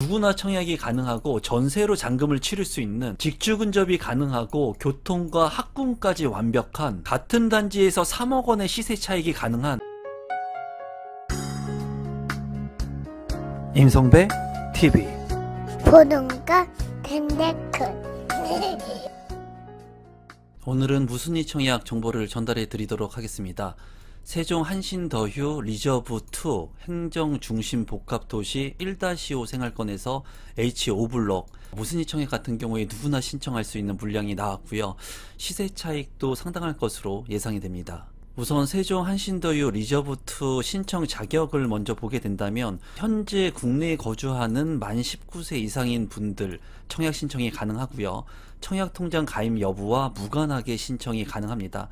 누구나 청약이 가능하고 전세로 잔금을 치를 수 있는, 직주 근접이 가능하고 교통과 학군까지 완벽한, 같은 단지에서 3억 원의 시세 차익이 가능한 임성배 TV. 보동과 덴데크. 오늘은 무순위 청약 정보를 전달해 드리도록 하겠습니다. 세종 한신더휴 리저브2 행정중심 복합도시 1-5 생활권에서 H5블록 무순위 청약 같은 경우에 누구나 신청할 수 있는 물량이 나왔고요. 시세 차익도 상당할 것으로 예상이 됩니다. 우선 세종 한신더휴 리저브2 신청 자격을 먼저 보게 된다면, 현재 국내에 거주하는 만 19세 이상인 분들 청약 신청이 가능하고요. 청약통장 가입 여부와 무관하게 신청이 가능합니다.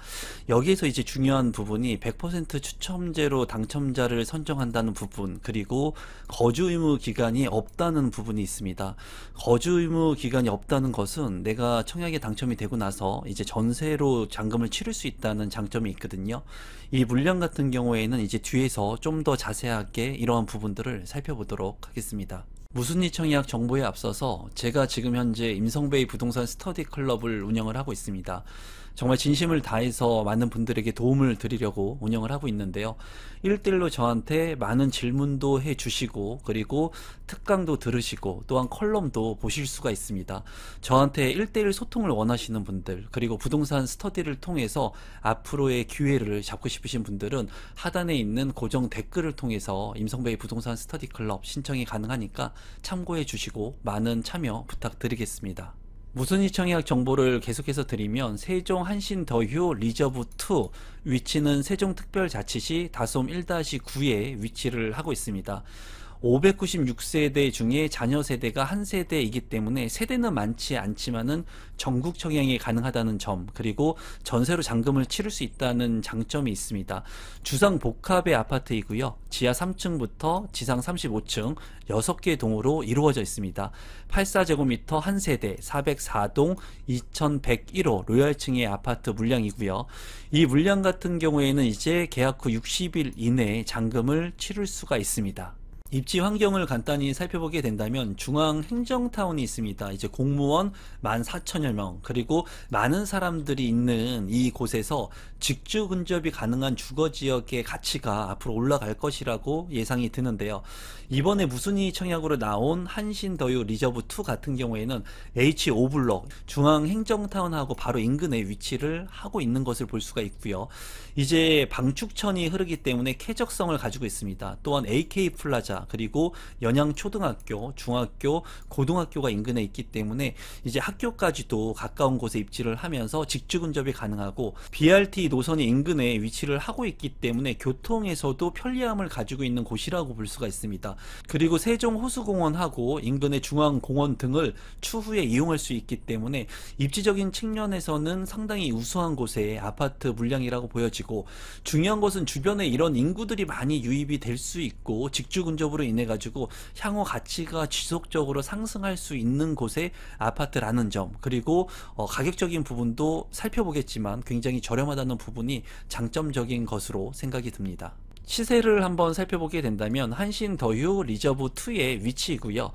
여기에서 이제 중요한 부분이 100% 추첨제로 당첨자를 선정한다는 부분, 그리고 거주 의무 기간이 없다는 부분이 있습니다. 거주 의무 기간이 없다는 것은 내가 청약에 당첨이 되고 나서 이제 전세로 잔금을 치를 수 있다는 장점이 있거든요. 이 물량 같은 경우에는 이제 뒤에서 좀 더 자세하게 이러한 부분들을 살펴보도록 하겠습니다. 무순위 청약 정보에 앞서서 제가 지금 현재 임성베이 부동산 스터디 클럽을 운영을 하고 있습니다. 정말 진심을 다해서 많은 분들에게 도움을 드리려고 운영을 하고 있는데요. 1대1로 저한테 많은 질문도 해주시고, 그리고 특강도 들으시고, 또한 컬럼도 보실 수가 있습니다. 저한테 1대1 소통을 원하시는 분들, 그리고 부동산 스터디를 통해서 앞으로의 기회를 잡고 싶으신 분들은 하단에 있는 고정 댓글을 통해서 임성베이 부동산 스터디 클럽 신청이 가능하니까 참고해 주시고 많은 참여 부탁드리겠습니다. 무순위 청약 정보를 계속해서 드리면, 세종 한신더휴 리저브2 위치는 세종특별자치시 다솜 1-9에 위치를 하고 있습니다. 596세대 중에 자녀 세대가 한 세대이기 때문에 세대는 많지 않지만은 전국 청약이 가능하다는 점, 그리고 전세로 잔금을 치를 수 있다는 장점이 있습니다. 주상 복합의 아파트이고요. 지하 3층부터 지상 35층 6개 동으로 이루어져 있습니다. 84제곱미터 한 세대 404동 2101호 로얄층의 아파트 물량이고요. 이 물량 같은 경우에는 이제 계약 후 60일 이내에 잔금을 치를 수가 있습니다. 입지 환경을 간단히 살펴보게 된다면, 중앙 행정타운이 있습니다. 이제 공무원 14,000여 명, 그리고 많은 사람들이 있는 이곳에서 직주 근접이 가능한 주거지역의 가치가 앞으로 올라갈 것이라고 예상이 드는데요. 이번에 무순위 청약으로 나온 한신더휴 리저브2 같은 경우에는 H5블록 중앙 행정타운하고 바로 인근에 위치를 하고 있는 것을 볼 수가 있고요. 이제 방축천이 흐르기 때문에 쾌적성을 가지고 있습니다. 또한 AK플라자, 그리고 연양초등학교, 중학교, 고등학교가 인근에 있기 때문에 이제 학교까지도 가까운 곳에 입지를 하면서 직주 근접이 가능하고, BRT 노선이 인근에 위치를 하고 있기 때문에 교통에서도 편리함을 가지고 있는 곳이라고 볼 수가 있습니다. 그리고 세종 호수공원하고 인근의 중앙공원 등을 추후에 이용할 수 있기 때문에 입지적인 측면에서는 상당히 우수한 곳의 아파트 물량이라고 보여지고, 중요한 것은 주변에 이런 인구들이 많이 유입이 될 수 있고 직주 근접으로 인해 가지고 향후 가치가 지속적으로 상승할 수 있는 곳의 아파트라는 점, 그리고 가격적인 부분도 살펴보겠지만 굉장히 저렴하다는 부분이 장점적인 것으로 생각이 듭니다. 시세를 한번 살펴보게 된다면, 한신더휴 리저브2의 위치이고요.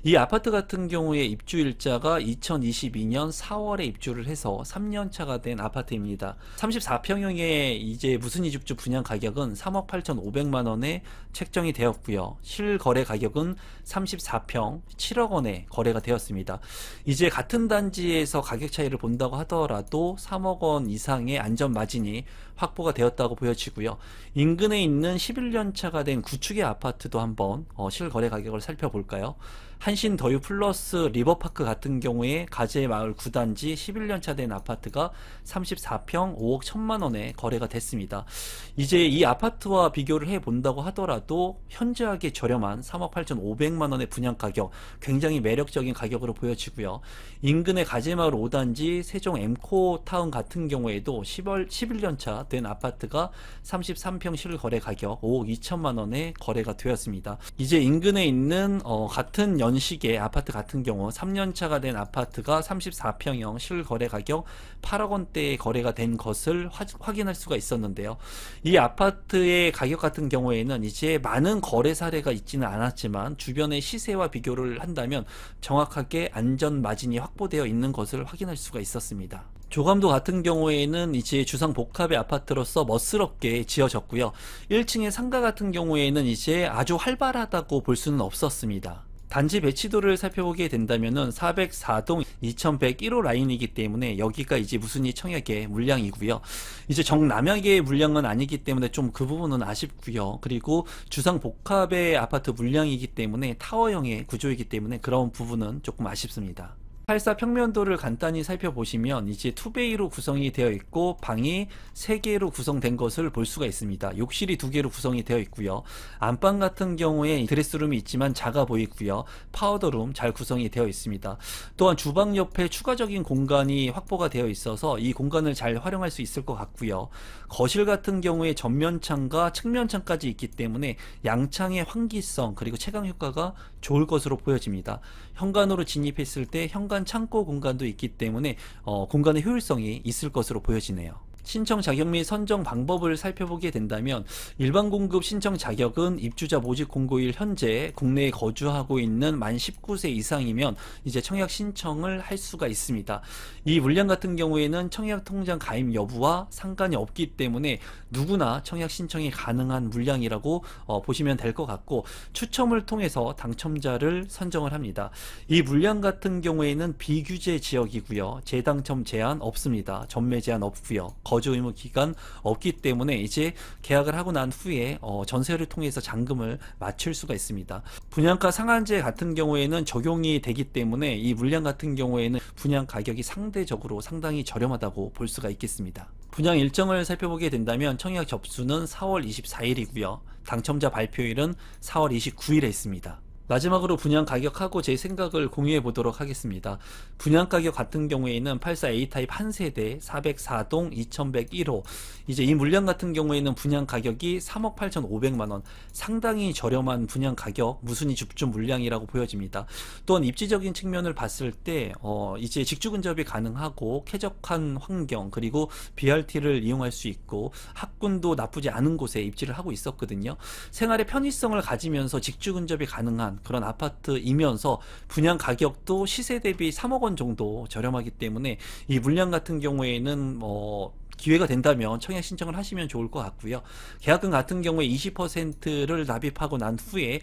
이 아파트 같은 경우에 입주일자가 2022년 4월에 입주를 해서 3년차가 된 아파트입니다. 34평형의 이제 무순위 집주 분양 가격은 3억 8,500만원에 책정이 되었고요. 실거래 가격은 34평 7억 원에 거래가 되었습니다. 이제 같은 단지에서 가격 차이를 본다고 하더라도 3억 원 이상의 안전 마진이 확보가 되었다고 보여지고요. 인근에 있는 11년차가 된 구축의 아파트도 한번 실거래 가격을 살펴볼까요? 한신더휴 플러스 리버파크 같은 경우에 가재마을 9단지 11년차 된 아파트가 34평 5억 1천만원에 거래가 됐습니다. 이제 이 아파트와 비교를 해본다고 하더라도 현저하게 저렴한 3억 8,500만원의 분양가격, 굉장히 매력적인 가격으로 보여지고요. 인근의 가재마을 5단지 세종 엠코타운 같은 경우에도 11년차 된 아파트가 33평 실거래 가격 5억 2천만원에 거래가 되었습니다. 이제 인근에 있는 같은 연식의 아파트 같은 경우 3년차가 된 아파트가 34평형 실거래 가격 8억 원대에 거래가 된 것을 확인할 수가 있었는데요. 이 아파트의 가격 같은 경우에는 이제 그렇게 많은 거래 사례가 있지는 않았지만 주변의 시세와 비교를 한다면 정확하게 안전 마진이 확보되어 있는 것을 확인할 수가 있었습니다. 조감도 같은 경우에는 이제 주상 복합의 아파트로서 멋스럽게 지어졌고요. 1층의 상가 같은 경우에는 이제 아주 활발하다고 볼 수는 없었습니다. 단지 배치도를 살펴보게 된다면은 404동 2101호 라인이기 때문에 여기가 이제 무순위 청약의 물량이고요. 이제 정남약의 물량은 아니기 때문에 좀 그 부분은 아쉽고요. 그리고 주상 복합의 아파트 물량이기 때문에 타워형의 구조이기 때문에 그런 부분은 조금 아쉽습니다. 84 평면도를 간단히 살펴보시면 이제 투베이로 구성이 되어 있고 방이 3개로 구성된 것을 볼 수가 있습니다. 욕실이 2개로 구성이 되어 있고요. 안방 같은 경우에 드레스룸이 있지만 작아 보이고요. 파우더룸 잘 구성이 되어 있습니다. 또한 주방 옆에 추가적인 공간이 확보가 되어 있어서 이 공간을 잘 활용할 수 있을 것 같고요. 거실 같은 경우에 전면창과 측면창까지 있기 때문에 양창의 환기성 그리고 채광 효과가 좋을 것으로 보여집니다. 현관으로 진입했을 때 현관 창고 공간도 있기 때문에 공간의 효율성이 있을 것으로 보여지네요. 신청 자격 및 선정 방법을 살펴보게 된다면 일반 공급 신청 자격은 입주자 모집 공고일 현재 국내에 거주하고 있는 만 19세 이상이면 이제 청약 신청을 할 수가 있습니다. 이 물량 같은 경우에는 청약 통장 가입 여부와 상관이 없기 때문에 누구나 청약 신청이 가능한 물량이라고 보시면 될 것 같고 추첨을 통해서 당첨자를 선정을 합니다. 이 물량 같은 경우에는 비규제 지역이고요. 재당첨 제한 없습니다. 전매 제한 없고요. 거주 의무 기간 없기 때문에 이제 계약을 하고 난 후에 전세를 통해서 잔금을 맞출 수가 있습니다. 분양가 상한제 같은 경우에는 적용이 되기 때문에 이 물량 같은 경우에는 분양 가격이 상대적으로 상당히 저렴하다고 볼 수가 있겠습니다. 분양 일정을 살펴보게 된다면 청약 접수는 4월 24일이고요. 당첨자 발표일은 4월 29일에 있습니다. 마지막으로 분양 가격하고 제 생각을 공유해 보도록 하겠습니다. 분양 가격 같은 경우에는 84A 타입 한 세대 404동 2101호 이제 이 물량 같은 경우에는 분양 가격이 3억 8,500만원 상당히 저렴한 분양 가격 무순위 집중 물량이라고 보여집니다. 또한 입지적인 측면을 봤을 때 이제 직주 근접이 가능하고 쾌적한 환경 그리고 BRT를 이용할 수 있고 학군도 나쁘지 않은 곳에 입지를 하고 있었거든요. 생활의 편의성을 가지면서 직주 근접이 가능한 그런 아파트이면서 분양 가격도 시세 대비 3억 원 정도 저렴하기 때문에 이 물량 같은 경우에는 기회가 된다면 청약 신청을 하시면 좋을 것 같고요. 계약금 같은 경우에 20%를 납입하고 난 후에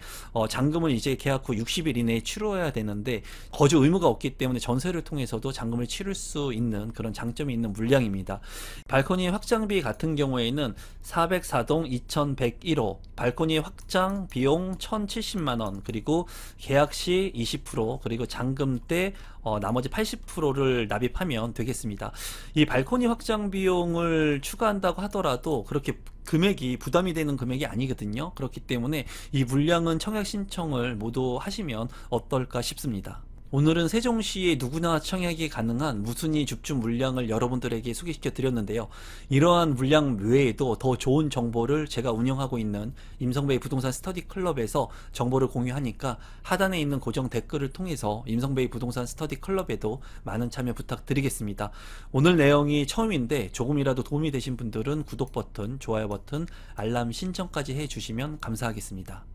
잔금을 이제 계약 후 60일 이내에 치러야 되는데 거주 의무가 없기 때문에 전세를 통해서도 잔금을 치를 수 있는 그런 장점이 있는 물량입니다. 발코니 확장비 같은 경우에는 404동 2101호 발코니 확장 비용 1,070만원 그리고 계약 시 20% 그리고 잔금 때 나머지 80%를 납입하면 되겠습니다. 이 발코니 확장 비용을 추가한다고 하더라도 그렇게 금액이 부담이 되는 금액이 아니거든요. 그렇기 때문에 이 물량은 청약 신청을 모두 하시면 어떨까 싶습니다. 오늘은 세종시에 누구나 청약이 가능한 무순위 집주 물량을 여러분들에게 소개시켜 드렸는데요. 이러한 물량 외에도 더 좋은 정보를 제가 운영하고 있는 임성배의 부동산 스터디 클럽에서 정보를 공유하니까 하단에 있는 고정 댓글을 통해서 임성배의 부동산 스터디 클럽에도 많은 참여 부탁드리겠습니다. 오늘 내용이 처음인데 조금이라도 도움이 되신 분들은 구독 버튼, 좋아요 버튼, 알람 신청까지 해주시면 감사하겠습니다.